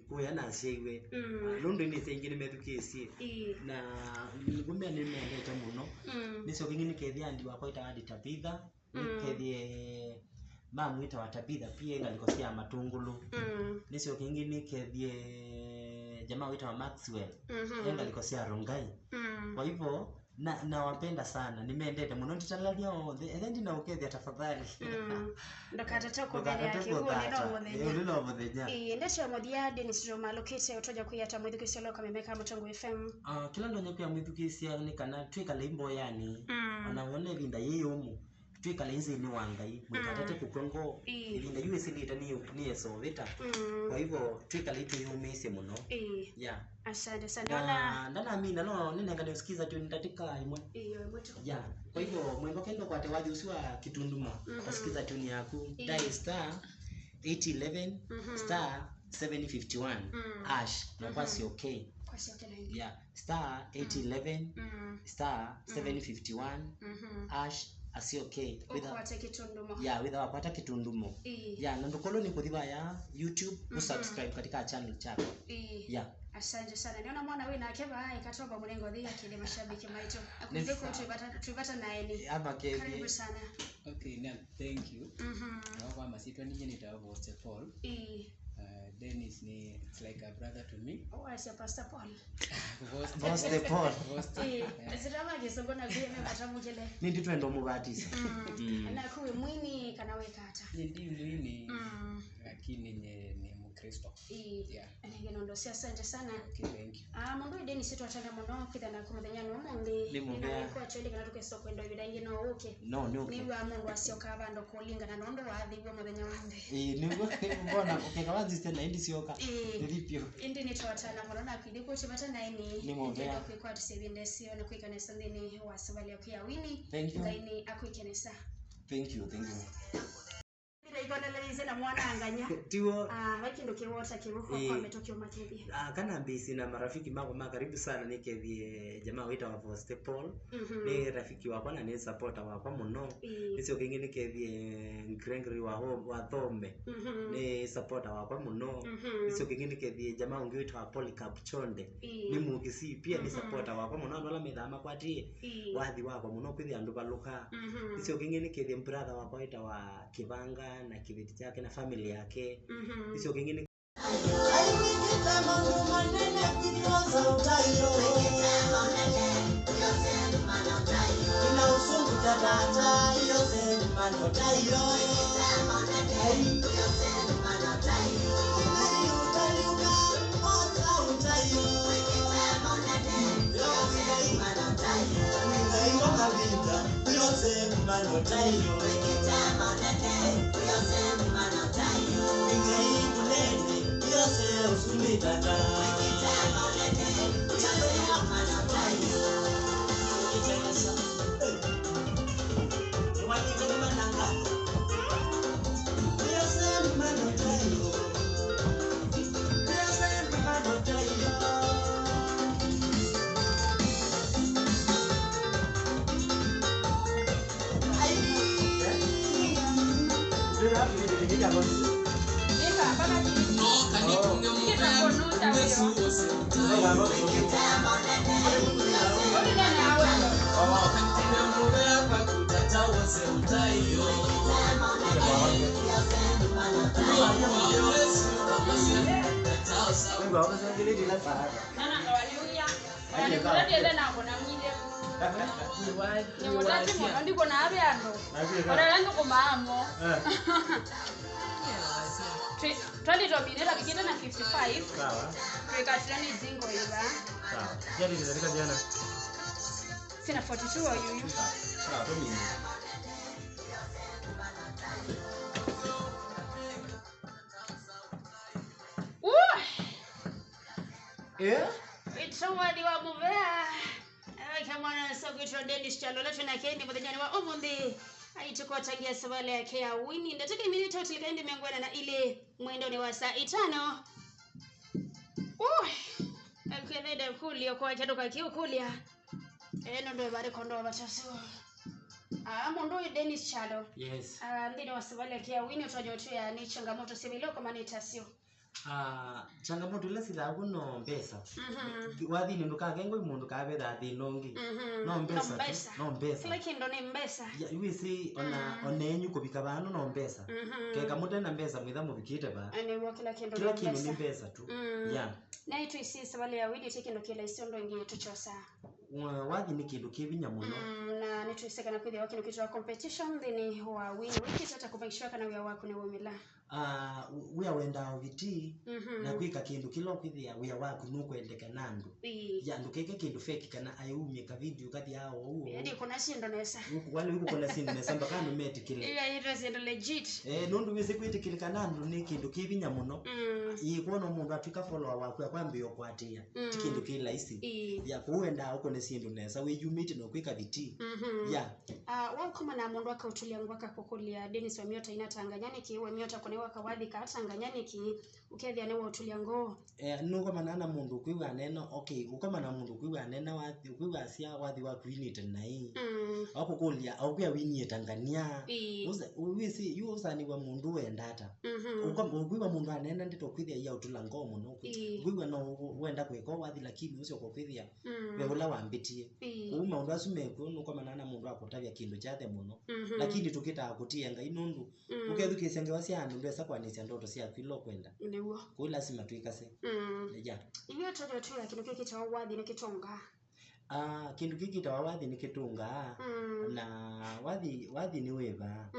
Kuya na sewe lundo ni sengine medukesi na ngumbe ni mendete muno niso kingine kethia ndi wako itaadi tabitha nikethie mamwita wa tabitha pia ngalikosea matungulu niso kingine kethie jamaa wita wa Maxwell ngalikosea rongai kwa hivyo na wapenda sana nimendete muno ntitalalia othe ethendi na ukethia tafadhali ndokata toko mbele yake huo muthenya ndesho modia Dennis Roma lokete utoja kuyata mwithukisio loka memeka Mutongoi FM kila ndo nyapia mwithukisio ni kana twikala imbo yani anaone vinda yeyomu twikala inzi ni wangai mukatete kukongo vinda US ni esoveta kwa hivyo twikala itu yumise muno yeah asante ndana mimi no nene nisikiza tu nitatika imwe yeah kwa hivyo mwengo kendo kwa tewaji usiwa kitunduma usikiza tu ni yaku dial star 811 star 751 hash na kwasi okay yeah star 811 star 751 hash asi okay without wapata kitundumo yeah na ndokolo ni kuthiba ya YouTube usubscribe katika channel chako yeah asante sana niona mwana wewe na keva ikatoba mlengo dhia kile mashabiki Mbaitu akuzeko tupata na eni ama kevi karibu sana okay now thank you na kwa masitwa nije nitawa Paul Dennis ni it's like a brother to me. Oh, I say Pastor Paul. Pastor Paul. Ezirama gesogona vile matamukele. Nindi twendo mubatisa. Na kuwe mwini kanaweka hata. Nindi mwini. Lakini ni Mkristo. Yeah. Ngeno ndo sia asante sana. Okay, thank you. Mundu Dennis situ atanga muno kitha na kumudenya no mundi. Nina kwa twende kana tukeso kwendo bidangi no uke. No. Ni wa mundu asioka abando kulinga na nondo wathi wa mudenya wande. Ni mbona ukeka wazi tena indi sioka. Nilipyo. Indi ni twatana muno kwidiko chibata na ini. Ni mbona kwa tusebinde sio na kuikanesa ndini wasabali ya wini. Ngaini akuikenesa. Thank you. Ikoneleze na mwana anganya. Tiwo. Wakindo kiwota kiruko kwa metokio makebi. Kana mbisi na marafiki mako makaribu sana nikethie jamaa wita wa Pastor Paul. Ni rafiki wako na ni supporter wako muno. Nisio kingine kethie Grengri wa Thombe. Ni supporter wako muno. Nisio kingine kethie jamaa ungi wita wa Polycarp Chonde. Ni mugisi pia ni supporter wako muno ndola methama kwatie. Wathi wako muno kwithia andu baluka. Nisio kingine kethie brother wako wita wa Kibanga na kibeti chake na familia yake hizo kingine Twali robinera bigenda na 55. Sawa. Tukatirani zingo iba. Sawa. Jadi nilifika jana. Sina 42 au yuyu. Sawa, tu mimi. Itawadi wa muvea. Kama na sokitwa Dennis Chalola tuna kendi mudhanyani wa omundi. Aituko tagia sabale yake ya wini. Ndataka iminita utilikaindi miangwana na ile mwendo ni wa saa 5. akwenda kulio kwa chadoka kiukulia eno ndo bari kondo bachaso mundu Dennis Chalo yes ndine wasibale kia wini utojotu ya ni changamoto sibilo kama ni tasio changamoto ile sila kuno mbesa wathi ni nduka gengo mundu ka betha thi nongi no mbesa no mbesa kila kindo ni mbesa ya wisi ona enyu kubika banu no mbesa keka mutena mbesa mwitha mubikite ba ani wo kila kindo ni mbesa tu ya na itu isi sabale ya wini tikindo kila isiondo ngi tuchosa wathi ni kindu kibinya muno na nitwiseka na kwithia wakino kitwa competition thini wa wini wiki tata kubakishwa kana wia wako ni womila wia wenda oviti na kwika kindu kilo kwithia wia waku nukwendeka nandu ya ndukeke kindu fake kana ayumye ka video kati yao huo ndi kuna sindo nesa wale huko kuna sindo nesa mpaka no meti kile iya ito sindo legit nundu wise kwitikile kanandu ni kindu kibinya muno ikuona mundu atwika follower waku akwambia okwatia kindu kila isi ya kuenda huko ne sindo nesa we you meet no kwika viti ya wao kama na mundu akautulia ngwaka kokulia Dennis wa miota inatanganyani kiwe miota kone wakawadhi ka tanganyani ki ukethia ne utulia ngo nuko manana mundu kwiwa neno okay ukoma na mundu kwiwa nena wathi kwiwa sia wathi wa kwinite nai akukulia aukia wini Tanzania wisi yusani wa mundu wendata ukoma kwiwa mundu anena ndito kwithia ya utula ngo muno kwiwa no wenda kwiko wathi lakini usio kwithia wegula wambitie uma undu asumeku nuko manana mundu akutavya kindu chathe muno lakini tukita akutia ngai nundu ukethukisia ngewa cia andu mbesa kwanisia ndoto cia kwilo kwenda niwo ko lazima tuikase ya iyo toto tu ya kindu kiki cha wathi ni kitonga kindu kiki ta wathi ni kitunga na wathi ni weva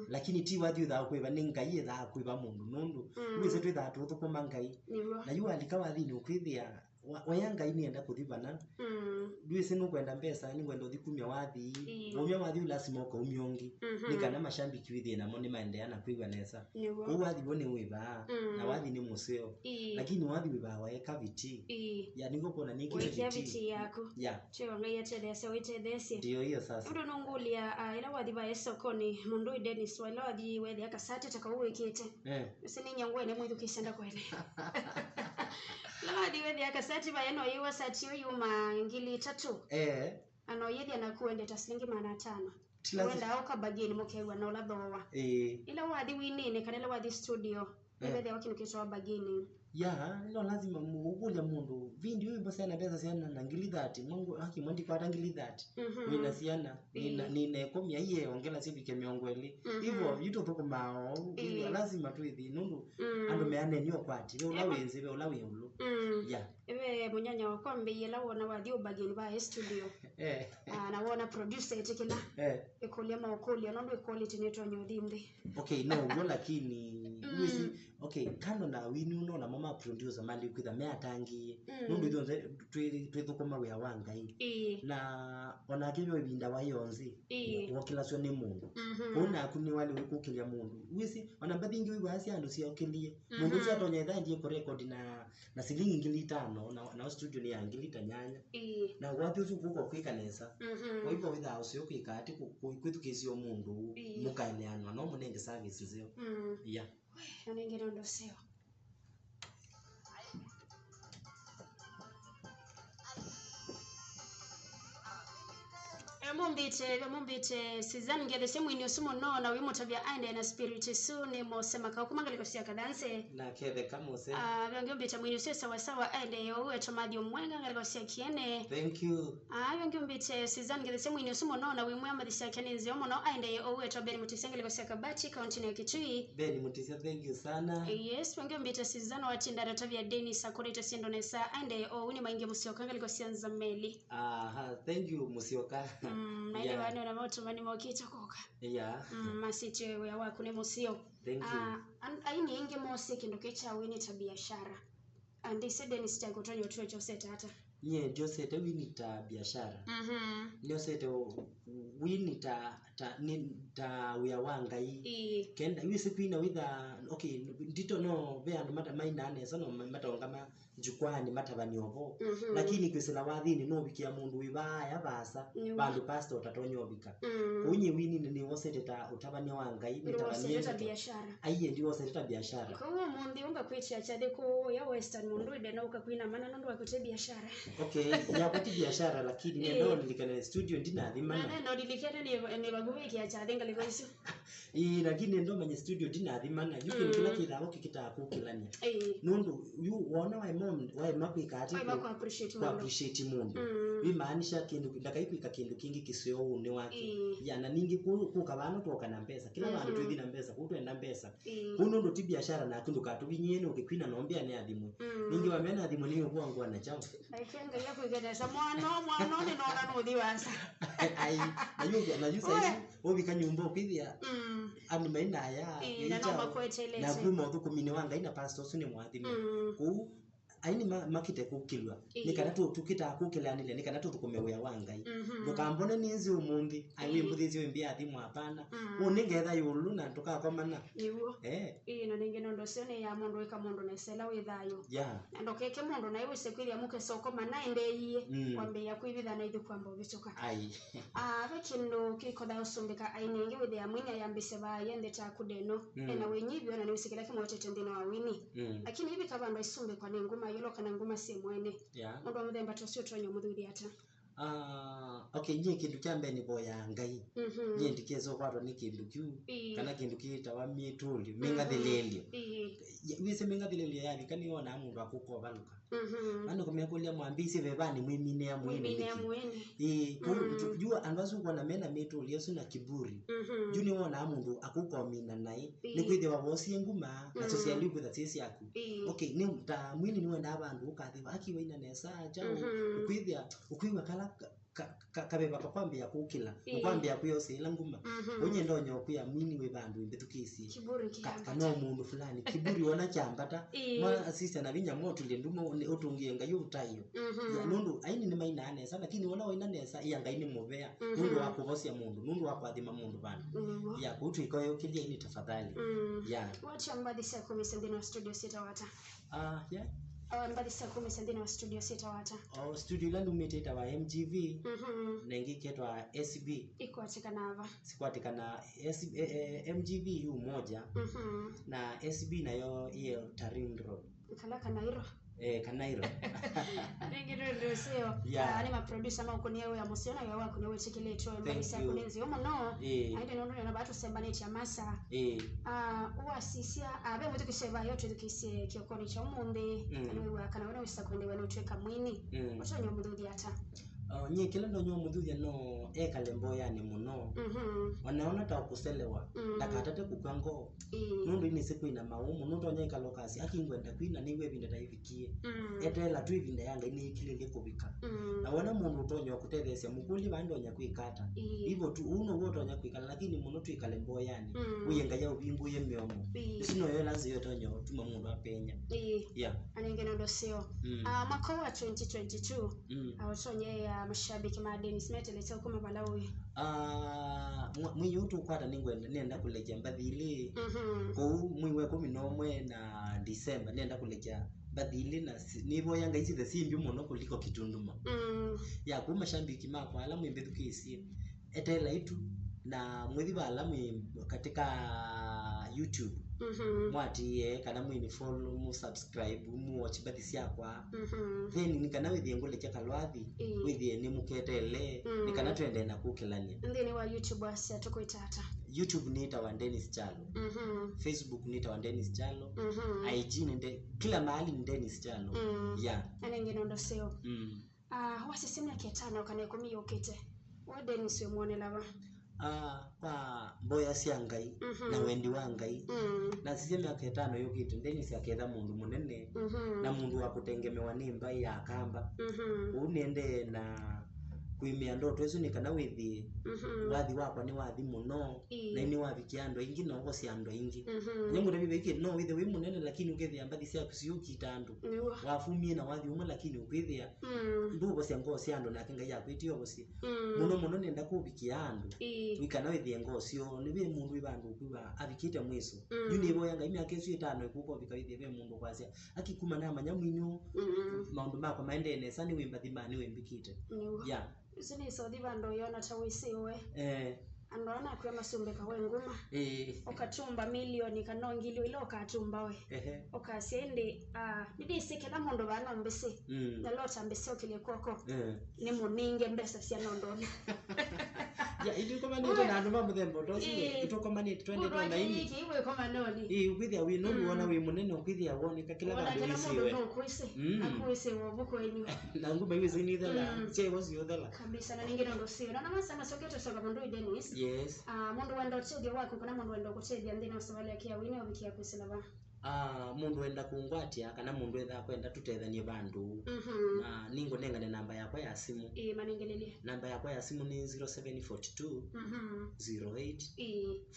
lakini ti wathi utha kwiva ni ngai itha kwiva mundu nundu wise twitha tuthukuma ngai na yu alika wathi ni ukwithia wayanga ini enda kuthibana duise no kwenda mbesa ni kwenda uthikumia wathi umya wathi lazima uko umyongi ni kana mashambiki withi na moni maendeana kwigwa nesa wathi bone wiba na wathi ni museo lakini wathi wiba waeka viti ya ningo kona niki viti yako ya cheo ngai atedese witedese ndio hiyo sasa ndo nungulia ila wathi ba sokoni mundu Dennis wala wathi wethi akasate takauwekete sini nyangwene mwithu kisenda kwene Lawadi wethi akasati bayeno yiwa sati yuma ngili 3 ano yethi anakuende taslingi 500 wenda auka bageni mukegwa na uladhowa ila wathi winine kanela wathi studio wethi wakino kitwa bageni ya ilo lazima mugulia mundu vindi wewe basi ana pesa sana na ngili 30 mungu haki mwandi kwa ngili 30 wina siana nine komia iye ongela sibike miongweli hivyo yuto toko mao lazima tu hivi nundu ando meane niyo kwati we ulawenze we ulawemlu ya ewe munyanya wakwambe yela wona wathi bageni ba studio na wona producer etikila ekolia maokolia nondo quality neto nyodimbe okay no lakini wisi okay kando na wini uno na mama producer mali kwitha me atangi nundu ithonze twithukuma wia wangai na ona kivyo ibinda wa yonzi wokila sio ni mundu kuna akuni wale wikukilia mundu wisi ona bathingi wiwa asia andu cia okilie mundu cia tonya thanji ko record na silingi ngili 5 na studio ni ya ngili 8 na wathi ucu kuko kwikanesa kwa hivyo witha ucio kwikati kwithukisio mundu mukaneanwa no munenge services zio ya anengero ndo sio mumbite sizani ngede semu ini usumo no na wimo tabia aende na spirit suni mo sema ka kumangaliko sia kadanse na keve kama use ngiombita mwini use sawa sawa aende yo uwe tomadi omwenga ngaliko sia kiene thank you ngiombite sizani ngede semu ini usumo no na wimo ama sia kiene nzi omo no aende yo uwe tobeni mutisengele sia kabati county ya Kitui beni mutisia thank you sana yes ngiombite sizani watinda na tabia Dennis akoreta siendo nesa aende yo uni mainge musioka ngaliko sia nzameli thank you musioka Mali wano na moto mani mwakita koka masiti ya waku ne musio aini inge mosi kindu kecha wini ta biashara andi sede ni sita kutonyo tuwe chose tata nye josete winita biashara ndio sete winita ta we wanga kenda we sipina with okay ndito no be and mata maina ane sana mata ngama jukwani mata banyobo lakini kwisela wathini no bikia mundu wibaya basa bandu pastor tatonyobika kunye wini ni wosete ta utabanya wanga nitabanya biashara aiye ndio wosete biashara kwa hiyo mundi unga kwicha chade ko ya western mundu ide na ukakwina mana ndo akute biashara okay ya kuti biashara lakini ndio nilikana studio ndina adhimana no nilikana ni bagubiki ya chade ngaliko isu lakini ndo manye studio ndina adhimana yuko kila kidao kikitaku kilania nundu you wona wa mom wa makwika ati kwa appreciate mundu bimaanisha kindu ndakaipika kindu kingi kisio une wake yana ningi kukabana toka na pesa kila bantu tuthi na pesa kutwenda pesa kuno ndo ti biashara na kindu katubinyene ukikwina nombia ni adhimu ningi wamena adhimu ni kwa ngwa na chao aikenga yako igedesa mwana ni nona no diwasa ai ayuga na yusa obika nyumba ukithia ani maina ya na kuma thukumine wanga ina pastor sune mwadhimu ku aini makite kukilwa nikana tukita kukilanile nikana tukumewe wangai ndukambone ninzi umundi ayi mbudhizi wembia athimu hapana uningetha yulu na tukakomana iwo na ningeno ndo sene ya mundu eka mundu nesela withayo ndo keke mundu na iwe sekwiria muke soko mana endeiye kwambe ya kwibitha na ithu kwamba ubichoka ai bekindo kiko da usumbika ainingi with ya mwinya yambise ba yende ta kudeno na wenyibyo na niusikira kimote tendino wawini lakini hivi kabando isumbe kwa ninguma yolo kana nguma si mwene mundu wa muthemba tosio tonyo muthuri ata okay nye kindu kyambe ni boya ngai nye ndikezo kwatwa ni kindu kyu kana kindu kita wa mietuli minga thelelio wise minga thelelio yavi kani ona mundu akukobaluka ano kumekulia mwambisi bebani mwimine ya mwene jua anbazu kwa na mena mietuli yesu na kiburi juni ona mundu akukomina nai ni kwithe wa bosi nguma na social life that sisi yaku okay ni ta mwini ni wenda abandu ukathi akiwa ina nesa jao kwithia ukwiwa kala kabeba kakwambia kukila ukwambia kuyo sila nguma onye ndonyo kuya mwini we bandu imbetukisi kiburi kano mundu fulani kiburi wona cyambata mwa assistant abinya moto lendumo otungienga yutayo ya nundu aini ni maina anesa lakini wona wina nesa iya ngaini mubea nundu wakubosia mundu nundu wakwathima mundu bana ya kutu ikoyo kilia ini tafadhali ya wacha mbadisa kumisendino studio sitawata yeah mbadisa kumisendino studio sitawata studio landu meteta wa MGV nengi ketwa SB iko atikana sikwatikana MGV yu moja na SB nayo iyo Tarindro kala kanairo kanairo ningiro sio ani ma producer ma ukoniyo ya mosiona ya wako niwe chikileto mbisa kunenzi omo no aide nondo na batu sembane cha masa uasisia abe mutu kiseva yote tukise kiokoni cha umunde aniwe kana wana wisa kwende wana utweka mwini wacha nyomuduthi ata nye kila ndo nyo mudhuthia no kalembo yani muno wanaona ta kuselewa ndakatate kukwango nundu ini siku ina maumu nundu nya kalokasi akingwenda kwina niwe binda taivikie etela tu ibinda yanga ini ikilile kubika na wana mundu tonyo kutethesia mukuli bando nya kwikata hivyo tu uno woto nya kwikala lakini muno tu kalembo yani uyenga ya ubimbu ye myomo sino yo lazi yo tonyo tuma mundu apenya anengeno ndo sio mwaka wa 2022 awasonye ya mashabiki madeni simeteleta kuma Malawi mwiyutu kwata ningwenda nenda kuleja mbathili ko mwiwe 11 na December nenda kuleja bathili na nibo yanga ici the simbi muno kuliko kitunduma ya kuma mashabiki mako alamu imbethukisi etela itu na mwithi balamu katika YouTube mwati kana mwini follow mu subscribe mu watch bathi siakwa then nikana withie ngole cha kalwathi withie ni muketele nikana twende na kukilania ndeni wa YouTube asa tukoitata YouTube ni ita wa Dennis Chalo Facebook ni ita wa Dennis Chalo IG ni kila mahali ni Dennis Chalo anengeno ndo seo wasisema ketana kana komi yokete wa Dennis we muone lava kwa boya siangai na wendi wangai na siseme aketano yokite ndeni siaketha mundu munene na mundu wa kutengemewa nimba ya kamba unende na kuimia ndoto icio ni kana withi wathi wakwa ni wathi muno na ni wathi kiando ingi no go cia ando ingi nyamu rebi beke no withi wi munene lakini ukethia mbathi cia kusiuki tandu wafumie na wathi umwe lakini ukethia ndugo cia ngo cia ando na kinga ya kwitio gosi muno nenda kubikia andu wikana withi ngo cio ni bi mundu ibandu kuba abikite mwiso yuni bo yanga imya kesu itano ikuko bikawithi be mundu kwasia akikuma na manyamu inyo maundu mako maendene sani wimbathi mani wimbikite ya sini so divando yona tawisiwe andona kwa masumbeka we nguma okatumba milioni kanongilio ile okatumba we okasiende nibise kala mondo bana mbese na lota mbese okile kwako ni muninge mbesa cia nondoni ya idi koma ni ndo nandu mamuthembo ndo cio itokomani twende ndo na ini iwe koma noni ukwithia wi no wona wi munene ukwithia wonika kila bandu isiwe akwise wobuko enyu na nguma iwe zini dhala che wosi yodhala kabisa na ningine ndo sio na masana soketo soka mundu Dennis yes mundu wenda utedia wako kuna mundu wenda kutedia ndina usawale kia wini obikia kwisila ba mundu wenda kungwatia kana mundu etha kwenda tutethanie bandu na ningo nengane namba yakwa ya simu manengelelie namba yakwa ya simu ni 0742 08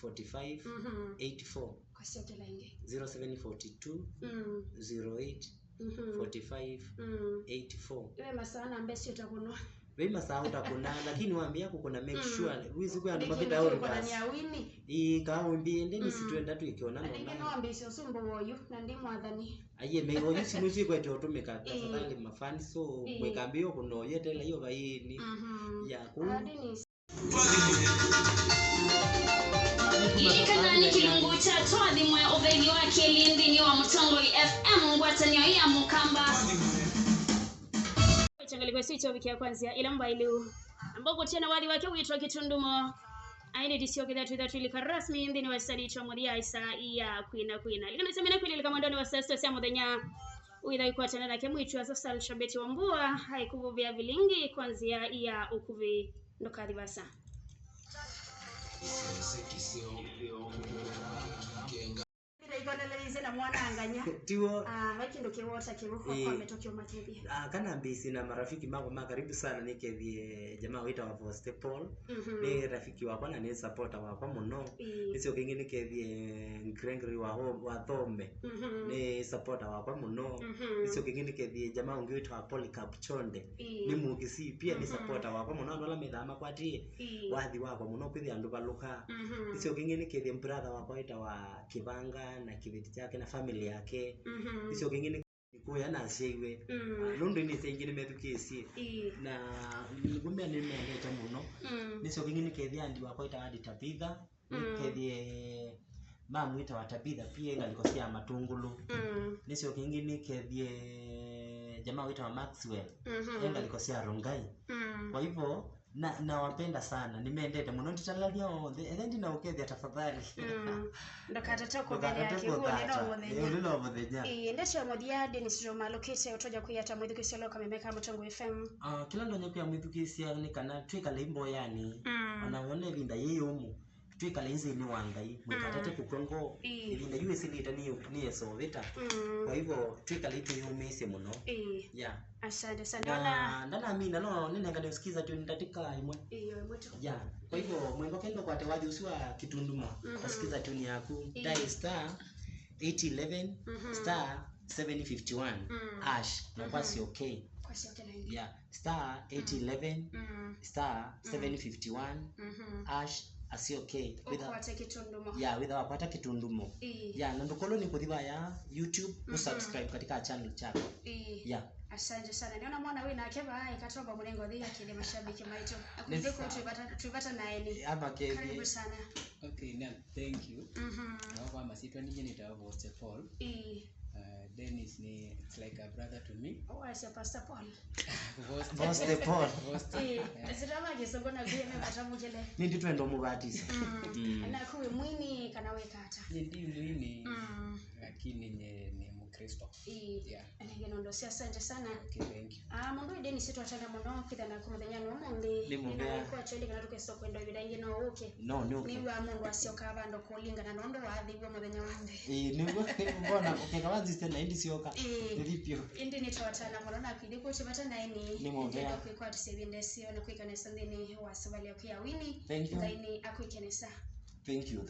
45 84 kwasiotela inge 0742 08 45 84 iwe masana mbesi utakunwa Wema saa utakuna lakini waambia kuna make sure wizi kwa ndo mapita au basi kawo mbiende ni situenda tu ikiona nona ningine waambia usumbo woyu na ndimu adhani aye meyo yisi muzi kwa to tumeka tafadhali mafani so kwekambio kuno yetela hiyo baini ya ku Ilikana ni kilungu cha twadhi mwe obegi wake lindini wa Mutongoi FM ngwatanio ya Mukamba changaliko sicho wikia kwanza ila Mbaitu ambako tena wali wake uitwa Kitundumo aine disio kidatu ilika rasmi ndini wasani cha modia isa ya kuina ilikana semena kwili kama ndoni wasasi sia modenya uidha ikuwa tena na kemwichwa sasa alshabeti wa mbua haikuvuvia vilingi kwanzia ya ukuvi ndokari basa na mwana anganya tiwo wakindo kiwota kiruko kwa metokio matebi kana mbisi na marafiki mangu makaribu sana nikethie jamaa wita wa Stepol ni rafiki wako na ni supporter wako muno nisio kingi nikethie Grengry wa Thome ni supporter wako muno nisio kingi nikethie jamaa ungi wita wa Polycarp Chonde ni mugisi pia ni supporter wako muno ndola mithama kwatie wathi wako muno kwithia andu baluka nisio kingi nikethie brother wako wita wa Kibanga na kibiti chake na family yake isio kingine kuya na sheiwe lundu ni sengine medukesi na ngumbe ni meleta muno nisio kingine kethia ndi wako ita hadi Tabitha nikethie mamu ita wa Tabitha pia ngalikosea matungulu nisio kingine kethie jamaa wita wa Maxwell ngalikosea Rongai kwa hivyo na wapenda sana nimeendete muno nditalalia then na ukethia tafadhali ndokata toko bele yake huo neno modenya ndesho modia Dennis Roma lokete utoja kuyata mwithukisio loka memeka Mutongoi FM kila ndo nyapia mwithukisia ni kana twika lembo yani anaone vinda yeyomu twika lenzi ni wangai mkatate kukongo vinda USA ni soveta kwa hivyo twika letu yumese muno yeah asante sana ndana amina no ninengane usikiza tu nitatika imwe yeah kwa hivyo mwembo kendo kwa tewaji usiwa Kitunduma usikiza tu ni yaku dial star 811 star 751 hash na kwasi okay yeah star 811 star 751 hash asi okay with wapata Kitundumo yeah na ndokolo ni kuthiba ya YouTube usubscribe katika channel chako yeah asante sana niona mwana wewe na keba ikatoba mlengo dhia kile mashabiki maito akundiko tupata na eli ama kevi karibu sana okay now thank you kwa masitwa nije nitawa Stepol Dennis ni it's like a brother to me. Oh, I say Pastor Paul. Stepol. Zirama gesongona vile matamu kile. Nindi twendo mubatisi. Na kuwe mwini kana weka hata. Nindi mwini lakini ni Mkristo. Yeah. ngeno ndo sia asante sana. Okay, thank you. Mundu ide ni situ atanga muno kwitha na kumuthenya no mundi na kwa cheli kana tukeso kwenda ibida ingino oke ni wa mundu asioka abando kulingana na ndo wathibwa muthenya wande niguo mbona ukeka wanziste na indi sioka nilipyo indi ni twatana muno na kidi ko chibata na ini ndio kwa tusebinde sio na kwikana sandini wa sabali ya wini ngaini akwikenesa. Thank you.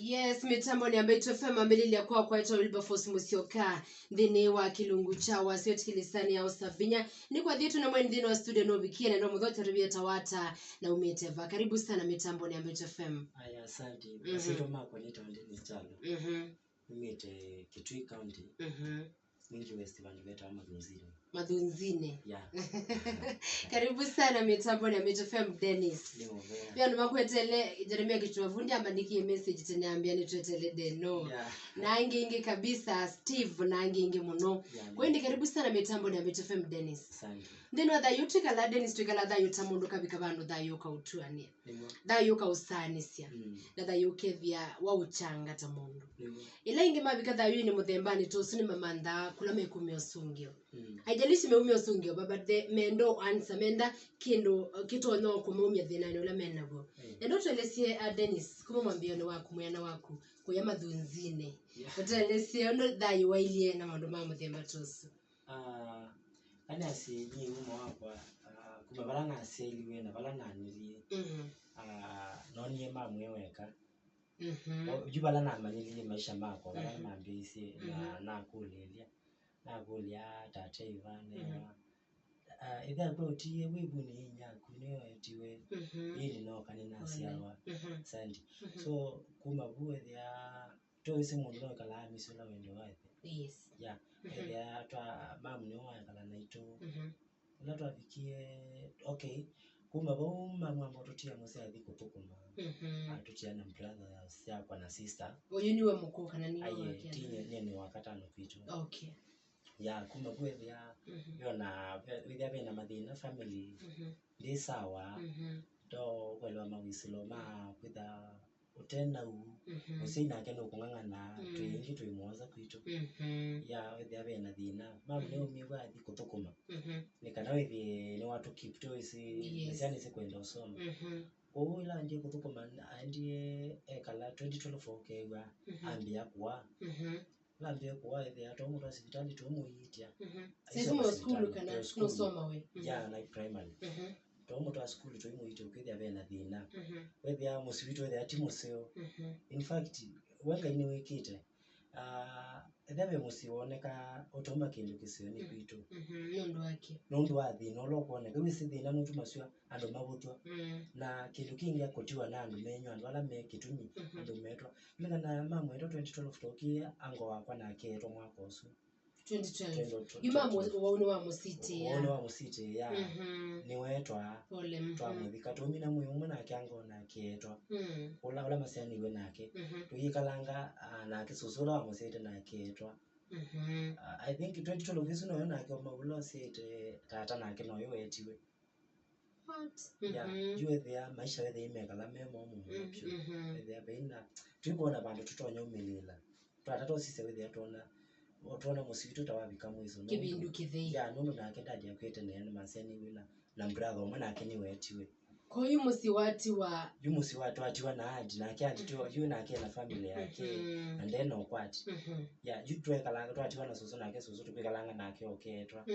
Yes, mitambo ni Mbaitu FM ambilili ya kwa ito Wilberforce Musioka dhini wa kilungu cha wasioti kilisani ya Osavinya ni kwa dhietu na mweni dhini wa studio nobikia na ndo mdhote ribia tawata na umeteva. Karibu sana mitambo ni Mbaitu FM. Aya, asante. Sito mako nito ndini chalo. Umete Kitui County. Mingi West Vaniveta wa Madhunzine. Yeah. Karibu sana mitambo ni Mbaitu FM Dennis. Pia numakuetele Jeremia Kichuwavundi ambandikie message teniambia ni tuetele deno. Yeah. Na ingi kabisa Steve na ingi muno. Kwa hindi karibu sana mitambo ni Mbaitu FM Dennis. Asante. Ndino da yutika la Dennis tukala da yutamundu kabikabano da yuka utuani. Da yuka usanisia. Na da yuke vya wa uchanga tamundu. Ila ingi mabika da yu ni muthembani tosuni mamanda kula mekumi osungio. Haijalishi meumi osungio baba de mendo ansa menda kito no kumeumia dhinani ula menago. Endo tuelesie Dennis kuma mwambioni waku mwana waku kuyama dhunzine. Tuelesie ono da yuwailie na mandoma muthemba tosu. Kani asi ni umo hapa kumabalanga aseliwe na balanga nili noni mamwe weka jubala na manili maisha mako balanga mambisi na kulia tate ivane idha kwa utie wibuni nyaku niyo etiwe ili no kanina siawa sandi so kumabuwe ya toise mundu no kala misula wende wathi yeah ya twa mamu ni wa kala naito la twa vikie okay kuma bo mamu ambato tia mose adiko tukuma atutia na brother sia kwa na sister oyo niwe mukuu kana ni aye tinye ni wakata no kwitu okay ya kuma bwe ya yona with na madina family ndi sawa do kwelwa mawisilo ma kwitha utenda usina kendo kungangana twingi twimoza kwitu ya with na dina mamu leo miwa adiko tukuma nikana with ni watu keep to isi yani sikwenda usoma ila ndiye kutukuma ndiye kala 2024 kewa ambia kwa lambia kwa hivi hata umu hospitali tumuitia sisi mu school kana kusoma we yeah like primary tomu to school tumuitia ukidya bena dina wewe ya musibito wewe ati museo in fact wenga ini wikite ebe musiwoneka otoma kindu kisioni kwitu nondo wathi no lokone kwi sithina muntu maswa ando mabutwa na kindu kingi akotiwa na andu menyo andu ala me kitumi andu metwa ngana mamu ndo 2012 tokia ango wakwa na keto mwako usu 2012 imamu waone wa musiti ya waone wa musiti ya ni wetwa twa muthika tomi na muyo mwana kyango na ketwa ola masani we nake tuyikalanga na kisusula wa musiti na ketwa I think 2012 kisuno na ke mabulo sete tata na ke no yo etiwe yeah juwe ya maisha we imekala memo mu ya beina twibona bantu tutonya umilila twatata sisi we ya tona musitu tawabika mwizo kibindu kithei ya nono na ke dadi yakwete ne masani we na brother mwana ke ni wetiwe Kwa hiyo musiwati atiwa na adi na kia atiwa yu na kia na family yake and then okwati ya yu tuwe kalanga tu atiwa na susu na kia susu tuwe kalanga na kia oketwa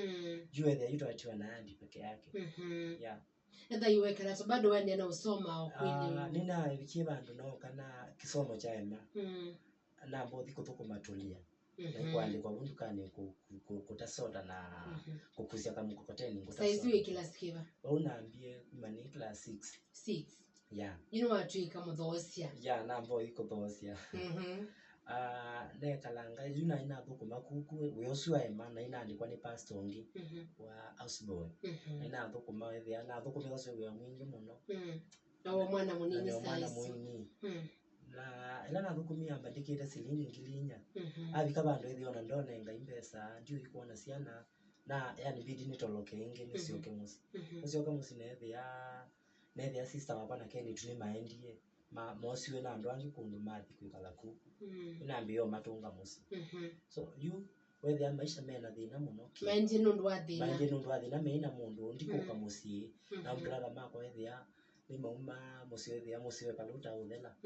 yu ethe yu atiwa na adi peke yake ya etha yuwe kalato bado wende na usoma okwili nina vikie bandu no kana kisomo cha ema na mbothi kutuko matulia kwa bundu kane kutasoda na kukusia kama mkokoteni kutasoda saizi we kila sikiva unaambie mani class 6 yeah watu kama thosia yeah na mbothi kuthosia ne kalanga yuna ina thukuma kuku we osua ema na ina andikwa ni pastor ngi wa houseboy ina thukuma we na thukuma gose we mwingi muno na mwana munini saizi na ila na thukumia mbandikite silingi ngilinya abika bandu ethio na ndone nga impesa ndio iko na siana na yani bidi nitoloke inge nisioke musi usioke musi na ethia sister wapa na Kenny tuni maendie mosi we na ndo angi kundu mathi kwikala kuku ina mbio matunga musi so you wethia maisha mena thina muno manje nundu wa thina meina mundu ndikuka musi na mbraga mako ethia ni mauma musiwe kaluta uthela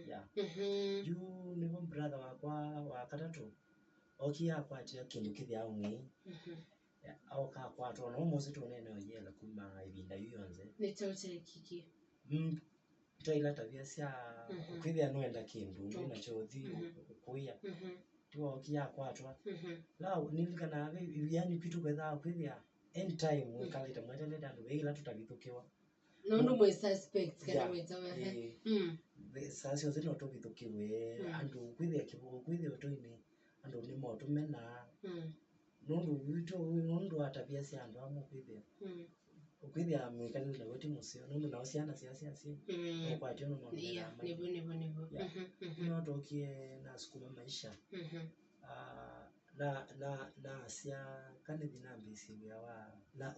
ya yu ni brother wa katatu okia kwatia kindu kithia ungi au ka kwatu no musi tu nene oyela kuma ibinda yonze ni tote kiki toila tabia sia kwithia noenda kindu na chothi kuya tu okia kwatu la nilikana yani kitu kwetha kwithia anytime ukaleta mwetele ndandu wegila tutabithukiwa no mwe suspects kana weta wehe sasa zino to bithukiwe andu kwithia kibugo kwithia toine andu ni moto mena nundu atabia cia andu amo kwithia mwikani na weti musio nundu na osiana cia kwa tiono no nibu no tokie na sukuma maisha na sia kane dinambisi wa na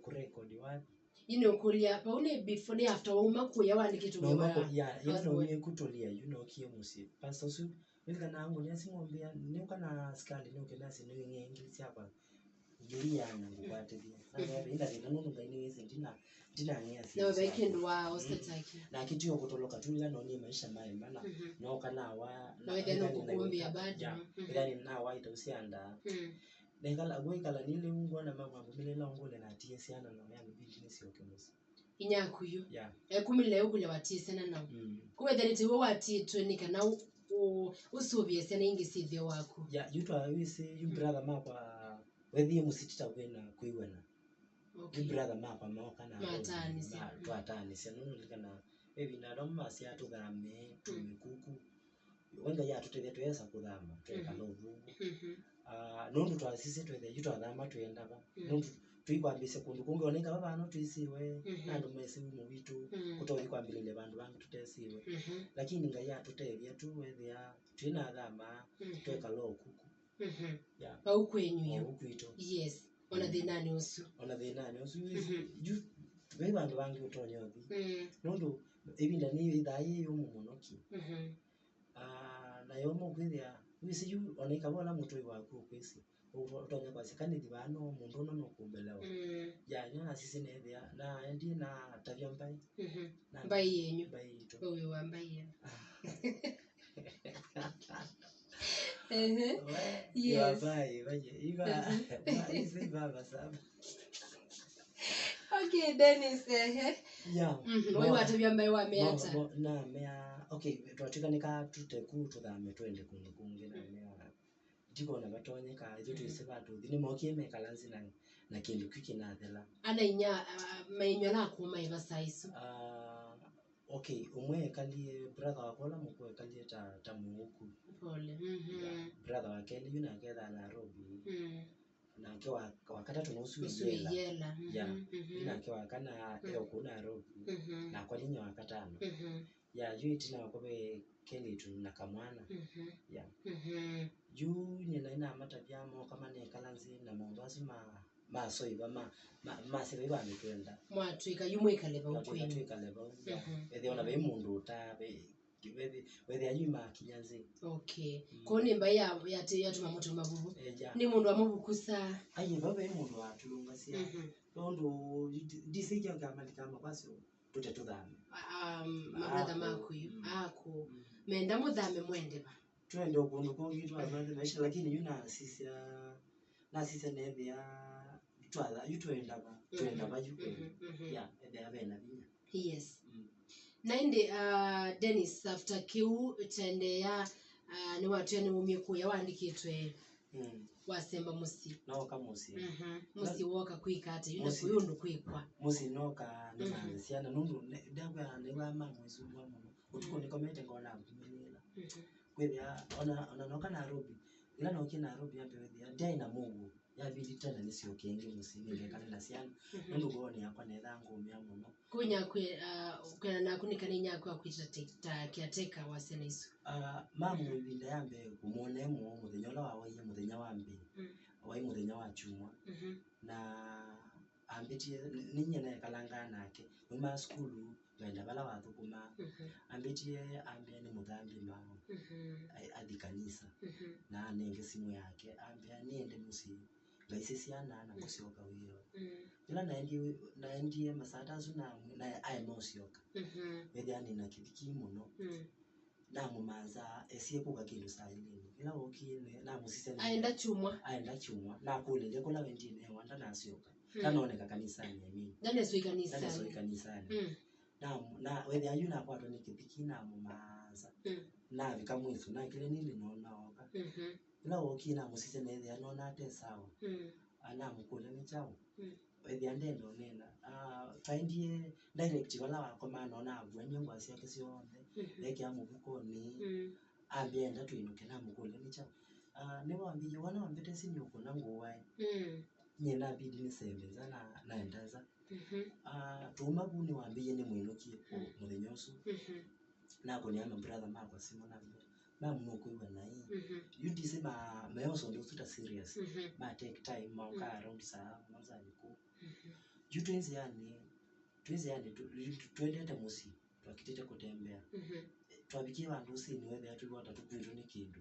kurekodi wapi kulia paune before ni after uma kuya wandikitu wa ni kutolia kie musi pastor su nilika angu ni asimwambia ni kana skali ni ukenasi ni ngengilisi hapa julia na ngwatelia na ina nundu ngaini wezi ndina ngesi no weekend wa hospitali na kitu yo kutoloka tulia no ni maisha mai mana no kana wa na wewe kukumbia badi yani na wa itausianda Nekala kala nile ungwa na mama kumilela ngole na tiesiana na yani business yoke musi inyakuyo yeah kumile ukule watiesana na kuwetherite wo watitwenika na usubie sene ingi sivyo wako yeah yutwa wise you brother mapa wethi musitita kwena kuiwana okay brother mapa maoka na matani twatani seno likana evi na doma sia tuthame tumikuku wenga ya tutethia twesa kuthama tweka lovu nundu twa sisi twethe yutwa thama twendaga nundu tuikwambise kundu kungi oneka baba no tuisiwe nandu mesi mu bitu kutoyi kwambilile bandu bangi tutesiwe lakini ngaya tutethia tu wethia twina thama tweka lo kuku ya au kwenyu yo ukuito yes ona thinani usu ju twe bandu bangi utonyothi nundu ibinda ni ithai yo mumonoki na yo mo kwithia wisi yu oneka bola mutoi waku kwisi utonya kwa sikani divano mundu no kumbelewa ya nyona sisi nethia na endi na tabia mbai mbai yenyu mbai to wewe wa mbai yenyu yes bye iba isi baba saba okay Dennis yeah wewe watabia mbai wa meata na mea okay tuatika nika tuteku tuthame twende kundu kungi na mea tiko na batonye ka izo twise batu thini mokie mekalanzi na kindu kiki na thela ana inya mainyo na kuma iba saiso okay umwe kalie brother wakola mukwe kalie ta muku pole brother wakeli yuna ketha na Nairobi na kwa wakata tunusu yela na kwa kana kuna Nairobi na kwa nini wakatano ya yuiti na wakobe keli tuna kamwana ya juu nina matabia mo kama ne kalanzi na Mombasa maso iba masebe iba mitwenda mwatwika yumwe kaleba ukwini twika leba ethio na be mundu ta be kibebe wethe anyuma kinyanzi okay kone mba ya tuma moto mabubu ni mundu amubukusa ayi baba mundu atulunga sia ndondo disija kama kama kwaso tute tuthame mabrother maku ako menda muthame mwende ba twende ukundu kungi twathame maisha lakini yuna sisi nethia twatha yutwenda ba twenda ba yukwenda ya ende abena binya yes na indi Dennis after kiu tende ya ni watu yani mumie kuya wandikitwe wasemba musi noka musi musi woka kwika ate yuna kuyundu kwikwa musi noka nana siana nundu ndagwa ne wa mamwezu mwa utuko ni comment ngona kumelela kwebya ona noka Nairobi ila noki Nairobi ambe wedia ndai na Mungu ya bidi tena nisio kenge musi ngekana na siana nundu gone yakwa netha ngomya muno kunya kwena na kunikana nyako akwita kiateka wasena isu mamu ibinda yambe kumone mu muthenya la wawe muthenya wa mbere wawe muthenya wa chumwa na ambetie ninye na kalanga nake mama skulu wenda bala wathukuma ambetie ambia ni muthambi mama adikanisa na nenge simu yake ambia niende musi ngaise siana na musioka wiyo ila naendie masatazu na ai musioka wedani na kidiki muno na mumanza esie kuka kindu sailini ila okine na musise aenda chumwa na kule ndeko la wendine wanda nasioka tanaoneka kanisani mimi ndane soi kanisani na wedha yuna kwa to nikidiki na mumanza na vikamwisu na kile nini nonaoka ila okina musise nethe anona te sawa ana mukule michao wedha ndendo nena faindie direct wala wakoma nona abwenye ngwasi yake siombe leke amubuko ni ambienda tuinuke na mukule michao niwa ambiye wana wambete sini ukuna nguwai nyena bidi nisembeza na endaza tuma buni wambiye ni mwinukie murenyoso nako ni ama brother mako simona na mnoko iwa na hii you dise ma also ndo tuta serious ma take time ma around saa mwanza niko you twins yani twende musi twakitete kutembea twabikie bandu sini wewe atu wata tukwiro ni kindu